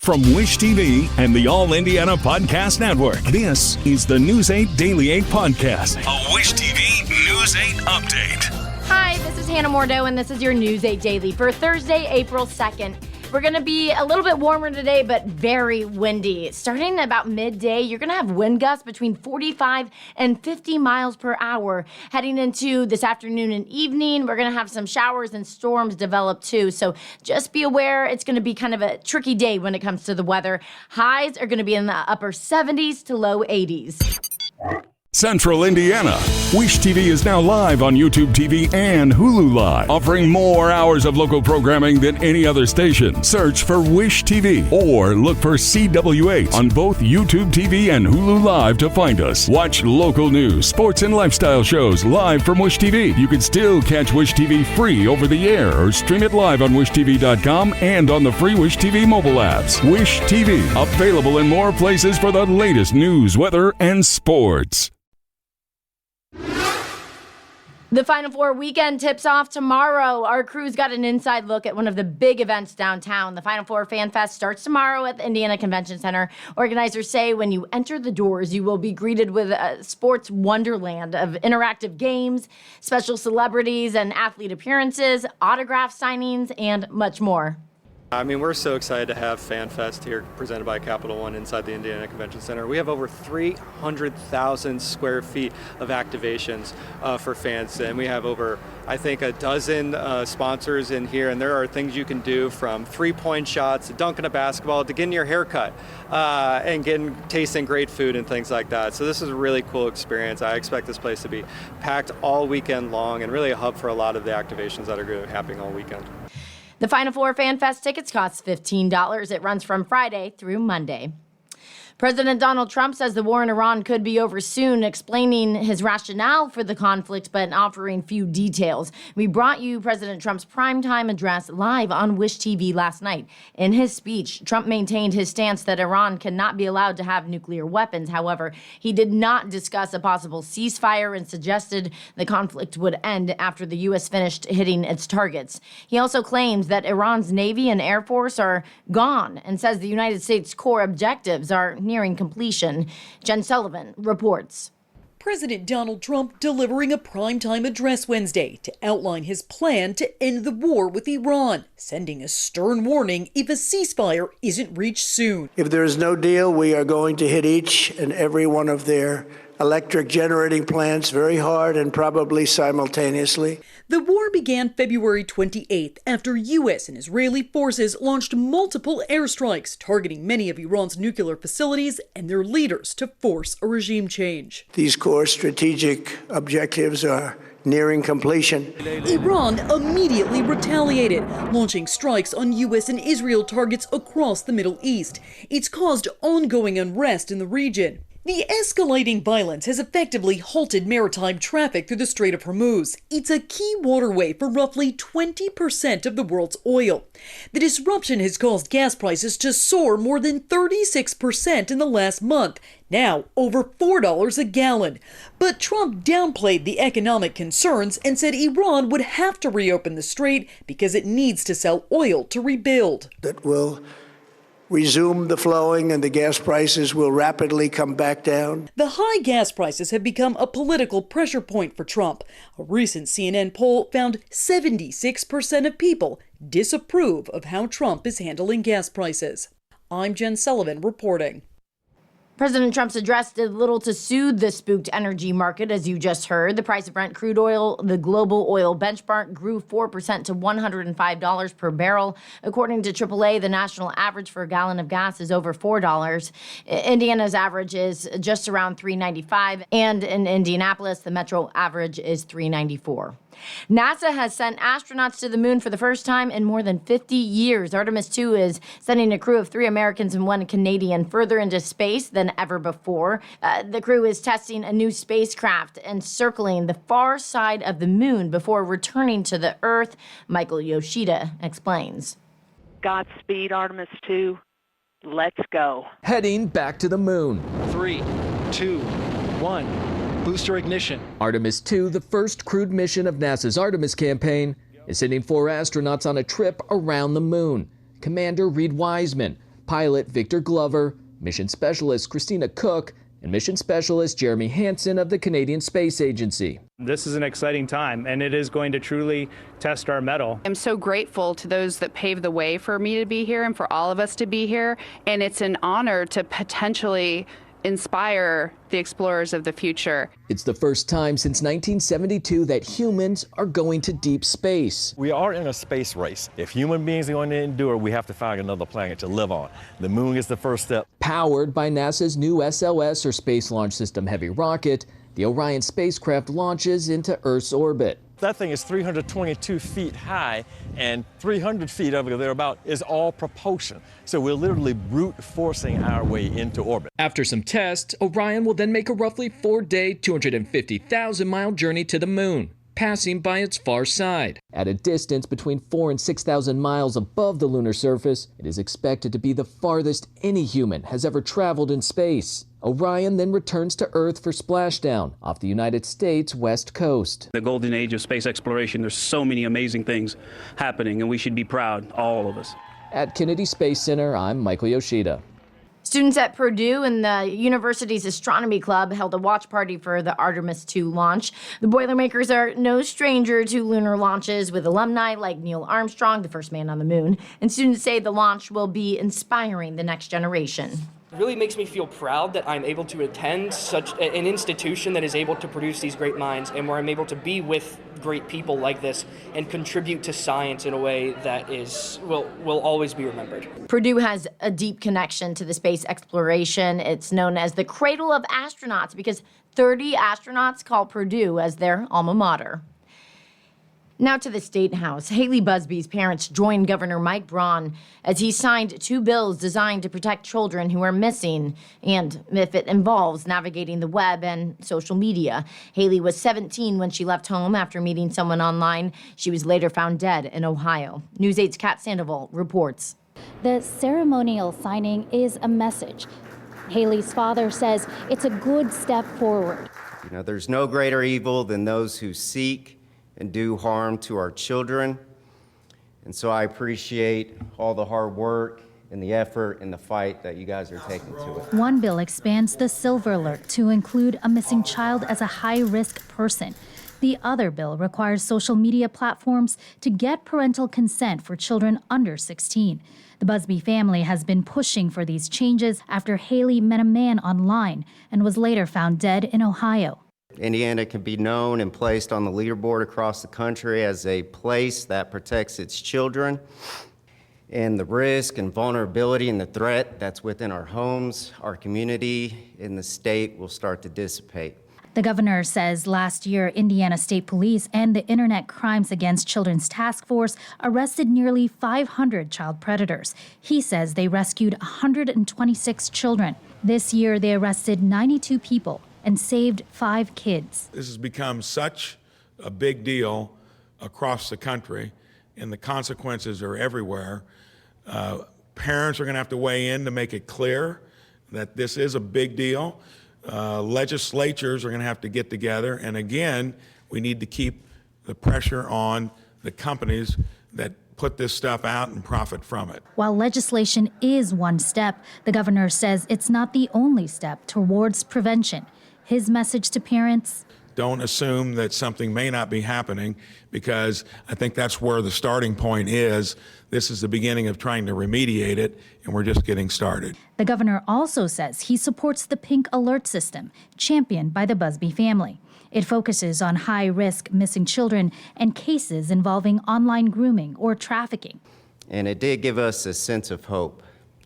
From Wish TV and the All Indiana Podcast Network, this is the News 8 Daily 8 Podcast, a Wish TV News 8 update. Hi, this is Hannah Mordeau, and this is your News 8 Daily for Thursday, April 2nd. We're going to be a little bit warmer today, but very windy. Starting about midday, you're going to have wind gusts between 45 and 50 miles per hour. Heading into this afternoon and evening, we're going to have some showers and storms develop too. So just be aware it's going to be kind of a tricky day when it comes to the weather. Highs are going to be in the upper 70s to low 80s. Central Indiana. Wish TV is now live on YouTube TV and Hulu Live, offering more hours of local programming than any other station. Search for Wish TV or look for CW8 on both YouTube TV and Hulu Live to find us. Watch local news, sports, and lifestyle shows live from Wish TV. You can still catch Wish TV free over the air or stream it live on wishtv.com and on the free Wish TV mobile apps. Wish TV, available in more places for the latest news, weather, and sports. The Final Four weekend tips off tomorrow. Our crew's got an inside look at one of the big events downtown. The Final Four Fan Fest starts tomorrow at the Indiana Convention Center. Organizers say when you enter the doors, you will be greeted with a sports wonderland of interactive games, special celebrities and athlete appearances, autograph signings, and much more. I mean, we're so excited to have Fan Fest here presented by Capital One inside the Indiana Convention Center. We have over 300,000 square feet of activations for fans, and we have over, I think, a dozen sponsors in here, and there are things you can do from three-point shots to dunking a basketball to getting your hair cut and tasting great food and things like that. So this is a really cool experience. I expect this place to be packed all weekend long and really a hub for a lot of the activations that are going to be happening all weekend. The Final Four Fan Fest tickets cost $15. It runs from Friday through Monday. President Donald Trump says the war in Iran could be over soon, explaining his rationale for the conflict, but offering few details. We brought you President Trump's primetime address live on Wish TV last night. In his speech, Trump maintained his stance that Iran cannot be allowed to have nuclear weapons. However, he did not discuss a possible ceasefire and suggested the conflict would end after the U.S. finished hitting its targets. He also claims that Iran's Navy and Air Force are gone and says the United States' core objectives are nearing completion. Jen Sullivan reports. President Donald Trump delivering a primetime address Wednesday to outline his plan to end the war with Iran, sending a stern warning if a ceasefire isn't reached soon. If there is no deal, we are going to hit each and every one of their electric generating plants very hard and probably simultaneously. The war began February 28th after U.S. and Israeli forces launched multiple airstrikes targeting many of Iran's nuclear facilities and their leaders to force a regime change. These core strategic objectives are nearing completion. Iran immediately retaliated, launching strikes on U.S. and Israel targets across the Middle East. It's caused ongoing unrest in the region. The escalating violence has effectively halted maritime traffic through the Strait of Hormuz. It's a key waterway for roughly 20% of the world's oil. The disruption has caused gas prices to soar more than 36% in the last month, now over $4 a gallon. But Trump downplayed the economic concerns and said Iran would have to reopen the strait because it needs to sell oil to rebuild. That will resume the flowing and the gas prices will rapidly come back down. The high gas prices have become a political pressure point for Trump. A recent CNN poll found 76% of people disapprove of how Trump is handling gas prices. I'm Jen Sullivan reporting. President Trump's address did little to soothe the spooked energy market, as you just heard. The price of Brent crude oil, the global oil benchmark, grew 4% to $105 per barrel. According to AAA, the national average for a gallon of gas is over $4. Indiana's average is just around $3.95, and in Indianapolis, the metro average is $3.94. NASA has sent astronauts to the moon for the first time in more than 50 years. Artemis 2 is sending a crew of 3 Americans and 1 Canadian further into space than ever before. The crew is testing a new spacecraft and circling the far side of the moon before returning to the Earth. Michael Yoshida explains. Godspeed, Artemis 2. Let's go. Heading back to the moon. 3, 2, 1. Booster ignition. Artemis 2, the first crewed mission of NASA's Artemis campaign, is sending 4 astronauts on a trip around the moon. Commander Reed Wiseman, pilot Victor Glover, mission specialist Christina Cook, and mission specialist Jeremy Hansen of the Canadian Space Agency. This is an exciting time, and it is going to truly test our mettle. I'm so grateful to those that paved the way for me to be here and for all of us to be here, and it's an honor to potentially inspire the explorers of the future. It's the first time since 1972 that humans are going to deep space. We are in a space race. If human beings are going to endure, we have to find another planet to live on. The moon is the first step. Powered by NASA's new SLS, or Space Launch System heavy rocket, the Orion spacecraft launches into Earth's orbit. That thing is 322 feet high, and 300 feet of it, thereabout, is all propulsion. So we're literally brute forcing our way into orbit. After some tests, Orion will then make a roughly 4-day, 250,000-mile journey to the moon, passing by its far side. At a distance between 4,000 and 6,000 miles above the lunar surface, it is expected to be the farthest any human has ever traveled in space. Orion then returns to Earth for splashdown off the United States west coast. The golden age of space exploration, there's so many amazing things happening, and we should be proud, all of us. At Kennedy Space Center, I'm Michael Yoshida. Students at Purdue and the university's astronomy club held a watch party for the Artemis II launch. The Boilermakers are no stranger to lunar launches, with alumni like Neil Armstrong, the first man on the moon, and students say the launch will be inspiring the next generation. It really makes me feel proud that I'm able to attend such an institution that is able to produce these great minds, and where I'm able to be with great people like this and contribute to science in a way that will always be remembered. Purdue has a deep connection to the space exploration. It's known as the cradle of astronauts because 30 astronauts call Purdue as their alma mater. Now to the State House. Haley Busby's parents joined Governor Mike Braun as he signed 2 bills designed to protect children who are missing, and if it involves navigating the web and social media. Haley was 17 when she left home after meeting someone online. She was later found dead in Ohio. News 8's Kat Sandoval reports. The ceremonial signing is a message. Haley's father says it's a good step forward. You know, there's no greater evil than those who seek and do harm to our children. And so I appreciate all the hard work and the effort and the fight that you guys are taking to it. One bill expands the silver alert to include a missing child as a high-risk person. The other bill requires social media platforms to get parental consent for children under 16. The Busby family has been pushing for these changes after Haley met a man online and was later found dead in Ohio. Indiana can be known and placed on the leaderboard across the country as a place that protects its children. And the risk and vulnerability and the threat that's within our homes, our community, and the state will start to dissipate. The governor says last year, Indiana State Police and the Internet Crimes Against Children's Task Force arrested nearly 500 child predators. He says they rescued 126 children. This year, they arrested 92 people and saved 5 kids. This has become such a big deal across the country, and the consequences are everywhere. Parents are going to have to weigh in to make it clear that this is a big deal. Legislatures are going to have to get together, and again, we need to keep the pressure on the companies that put this stuff out and profit from it. While legislation is one step, the governor says it's not the only step towards prevention. His message to parents: don't assume that something may not be happening, because I think that's where the starting point is. This is the beginning of trying to remediate it, and we're just getting started. The governor also says he supports the Pink Alert system, championed by the Busby family. It focuses on high-risk missing children and cases involving online grooming or trafficking. And it did give us a sense of hope.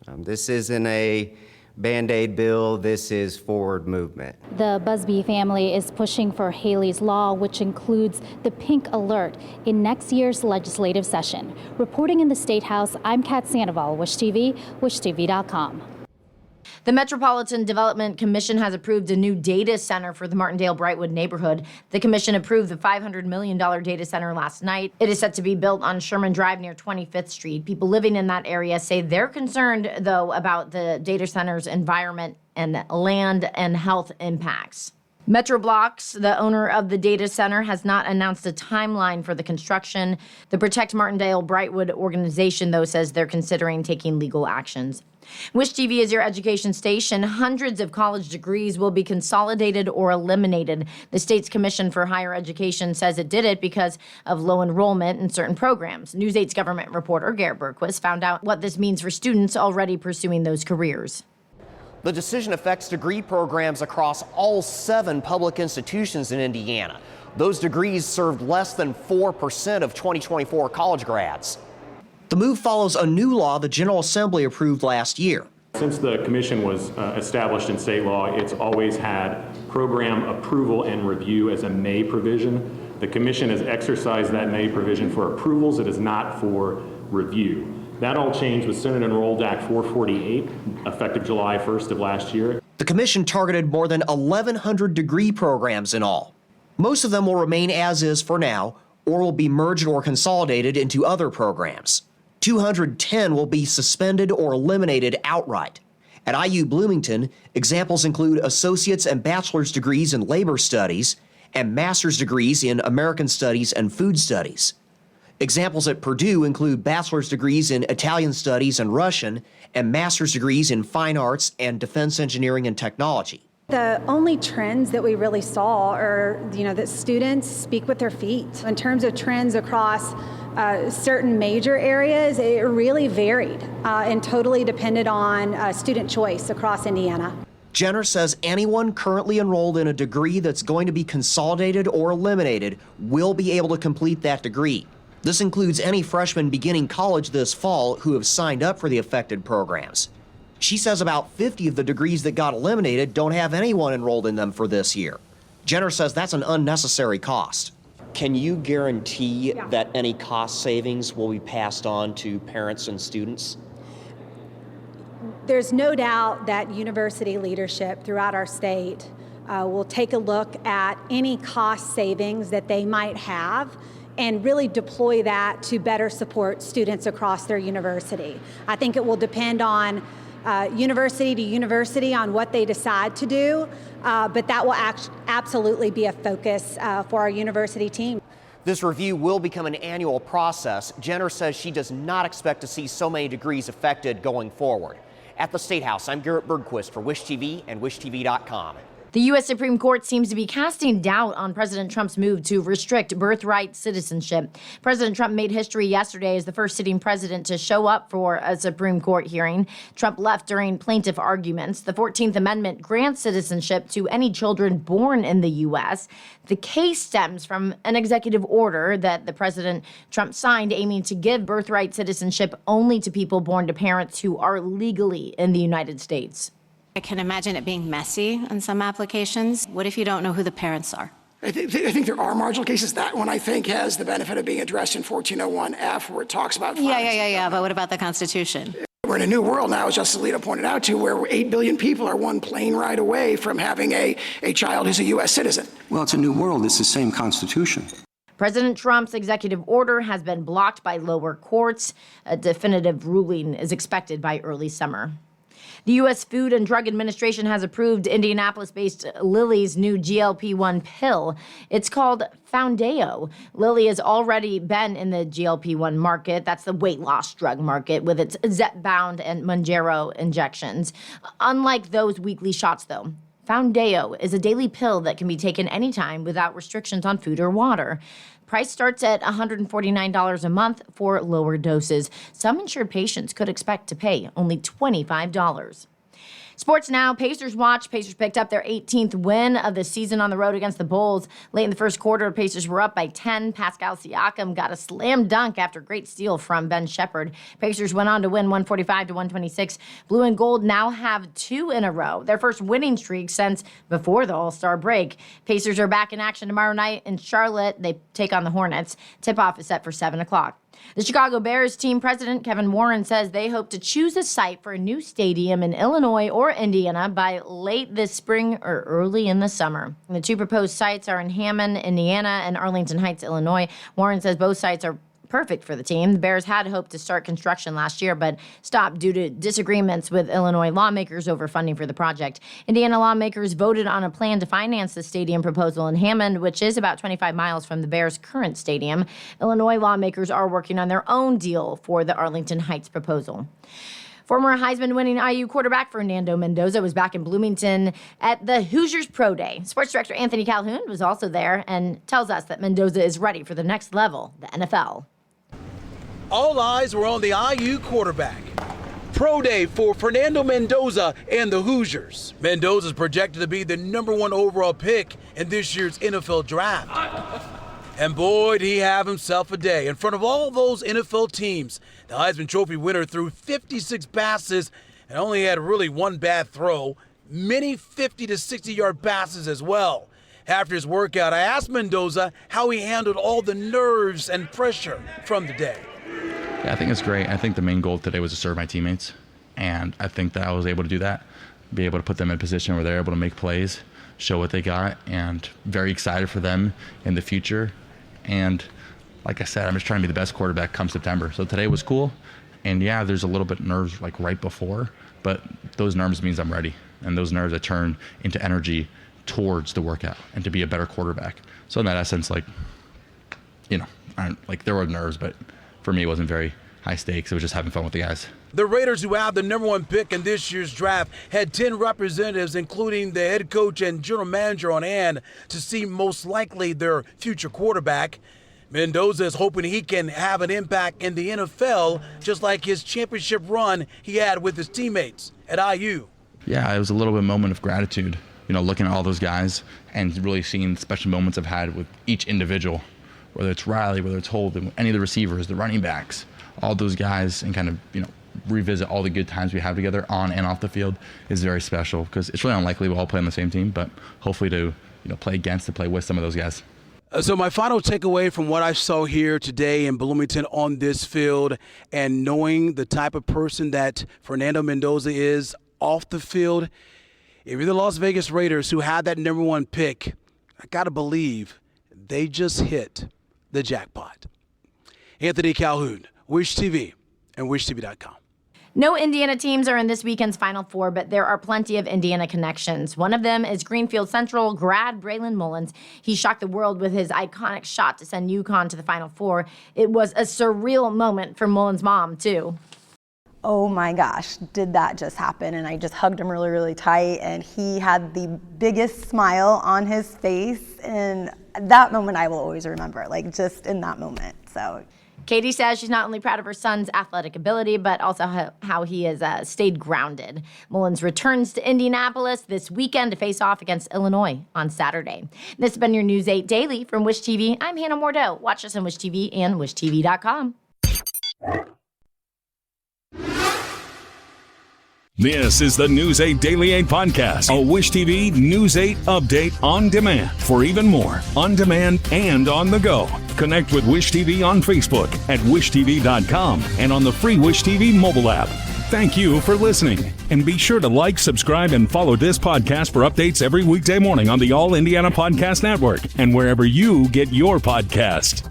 This isn't a Band-Aid bill, this is forward movement. The Busby family is pushing for Haley's Law, which includes the Pink Alert, in next year's legislative session. Reporting in the State House, I'm Kat Sandoval, Wish TV, wishtv.com. The Metropolitan Development Commission has approved a new data center for the Martindale-Brightwood neighborhood. The commission approved the $500 million data center last night. It is set to be built on Sherman Drive near 25th Street. People living in that area say they're concerned, though, about the data center's environment and land and health impacts. Metroblocks, the owner of the data center, has not announced a timeline for the construction. The Protect Martindale-Brightwood organization, though, says they're considering taking legal actions. Wish TV is your education station. Hundreds of college degrees will be consolidated or eliminated. The state's Commission for Higher Education says it did it because of low enrollment in certain programs. News 8's government reporter Garrett Bergquist found out what this means for students already pursuing those careers. The decision affects degree programs across all 7 public institutions in Indiana. Those degrees served less than 4% of 2024 college grads. The move follows a new law the General Assembly approved last year. Since the commission was established in state law, it's always had program approval and review as a may provision. The commission has exercised that may provision for approvals. It is not for review. That all changed with Senate Enrolled Act 448, effective July 1st of last year. The commission targeted more than 1,100 degree programs in all. Most of them will remain as is for now, or will be merged or consolidated into other programs. 210 will be suspended or eliminated outright. At IU Bloomington, examples include associate's and bachelor's degrees in labor studies and master's degrees in American studies and food studies. Examples at Purdue include bachelor's degrees in Italian studies and Russian and master's degrees in fine arts and defense engineering and technology. The only trends that we really saw are, that students speak with their feet. In terms of trends across certain major areas, it really varied and totally depended on student choice across Indiana. Jenner says anyone currently enrolled in a degree that's going to be consolidated or eliminated will be able to complete that degree. This includes any freshmen beginning college this fall who have signed up for the affected programs. She says about 50 of the degrees that got eliminated don't have anyone enrolled in them for this year. Jenner says that's an unnecessary cost. Can you guarantee that any cost savings will be passed on to parents and students? There's no doubt that university leadership throughout our state will take a look at any cost savings that they might have and really deploy that to better support students across their university. I think it will depend on university to university on what they decide to do, but that will absolutely be a focus for our university team. This review will become an annual process. Jenner says she does not expect to see so many degrees affected going forward. At the State House, I'm Garrett Bergquist for Wish TV and WishTV.com. The U.S. Supreme Court seems to be casting doubt on President Trump's move to restrict birthright citizenship. President Trump made history yesterday as the first sitting president to show up for a Supreme Court hearing. Trump left during plaintiff arguments. The 14th Amendment grants citizenship to any children born in the U.S. The case stems from an executive order that the President Trump signed aiming to give birthright citizenship only to people born to parents who are legally in the United States. I can imagine it being messy in some applications. What if you don't know who the parents are? I think there are marginal cases. That one, I think, has the benefit of being addressed in 1401F, where it talks about... Yeah, but what about the Constitution? We're in a new world now, as Justice Alito pointed out, to where 8 billion people are one plane ride away from having a child who's a U.S. citizen. Well, it's a new world. It's the same Constitution. President Trump's executive order has been blocked by lower courts. A definitive ruling is expected by early summer. The U.S. Food and Drug Administration has approved Indianapolis-based Lilly's new GLP-1 pill. It's called Foundeo. Lilly has already been in the GLP-1 market. That's the weight loss drug market with its Zepbound and Mounjaro injections. Unlike those weekly shots, though, Foundeo is a daily pill that can be taken anytime without restrictions on food or water. Price starts at $149 a month for lower doses. Some insured patients could expect to pay only $25. Sports now, Pacers watch. Pacers picked up their 18th win of the season on the road against the Bulls. Late in the first quarter, Pacers were up by 10. Pascal Siakam got a slam dunk after a great steal from Ben Shepherd. Pacers went on to win 145-126. Blue and gold now have 2 in a row, their first winning streak since before the All-Star break. Pacers are back in action tomorrow night in Charlotte. They take on the Hornets. Tip-off is set for 7 o'clock. The Chicago Bears team president, Kevin Warren, says they hope to choose a site for a new stadium in Illinois or Indiana by late this spring or early in the summer. The 2 proposed sites are in Hammond, Indiana, and Arlington Heights, Illinois. Warren says both sites are perfect for the team. The Bears had hoped to start construction last year, but stopped due to disagreements with Illinois lawmakers over funding for the project. Indiana lawmakers voted on a plan to finance the stadium proposal in Hammond, which is about 25 miles from the Bears' current stadium. Illinois lawmakers are working on their own deal for the Arlington Heights proposal. Former Heisman-winning IU quarterback Fernando Mendoza was back in Bloomington at the Hoosiers Pro Day. Sports director Anthony Calhoun was also there and tells us that Mendoza is ready for the next level, the NFL. All eyes were on the IU quarterback. Pro Day for Fernando Mendoza and the Hoosiers. Mendoza is projected to be the #1 overall pick in this year's NFL draft. And boy, did he have himself a day. In front of all those NFL teams, the Heisman Trophy winner threw 56 passes and only had really one bad throw, many 50 to 60-yard passes as well. After his workout, I asked Mendoza how he handled all the nerves and pressure from the day. Yeah, I think it's great. I think the main goal today was to serve my teammates, and I think that I was able to do that, be able to put them in a position where they're able to make plays, show what they got, and very excited for them in the future. And like I said, I'm just trying to be the best quarterback come September. So today was cool. And yeah, there's a little bit of nerves like right before, but those nerves means I'm ready. And those nerves I turn into energy towards the workout and to be a better quarterback. So in that essence, like, you know, there were nerves, but for me, it wasn't very high stakes. It was just having fun with the guys. The Raiders, who have the #1 pick in this year's draft, had 10 representatives, including the head coach and general manager, on hand to see most likely their future quarterback. Mendoza is hoping he can have an impact in the NFL, just like his championship run he had with his teammates at IU. Yeah, it was a little bit of a moment of gratitude, you know, looking at all those guys and really seeing the special moments I've had with each individual, whether it's Riley, whether it's Holden, any of the receivers, the running backs, all those guys, and kind of, you know, revisit all the good times we have together on and off the field is very special, because it's really unlikely we'll all play on the same team, but hopefully to, you know, play against, to play with some of those guys. So my final takeaway from what I saw here today in Bloomington on this field, and knowing the type of person that Fernando Mendoza is off the field, if you're the Las Vegas Raiders, who had that #1 pick, I got to believe they just hit the jackpot. Anthony Calhoun, Wish TV and WishTV.com. No Indiana teams are in this weekend's Final Four, but there are plenty of Indiana connections. One of them is Greenfield Central grad Braylon Mullins. He shocked the world with his iconic shot to send UConn to the Final Four. It was a surreal moment for Mullins' mom, too. Oh my gosh, did that just happen? And I just hugged him really, really tight, and he had the biggest smile on his face. And that moment I will always remember, like just in that moment. So Katie says she's not only proud of her son's athletic ability, but also how he has stayed grounded. Mullins returns to Indianapolis this weekend to face off against Illinois on Saturday. This has been your News 8 Daily from Wish TV. I'm Hannah Mordeau. Watch us on Wish TV and WishTV.com. This is the News 8 Daily 8 podcast, a Wish TV News 8 update on demand. For even more, on demand and on the go, connect with Wish TV on Facebook at WishTV.com and on the free Wish TV mobile app. Thank you for listening, and be sure to like, subscribe, and follow this podcast for updates every weekday morning on the All Indiana Podcast Network and wherever you get your podcast.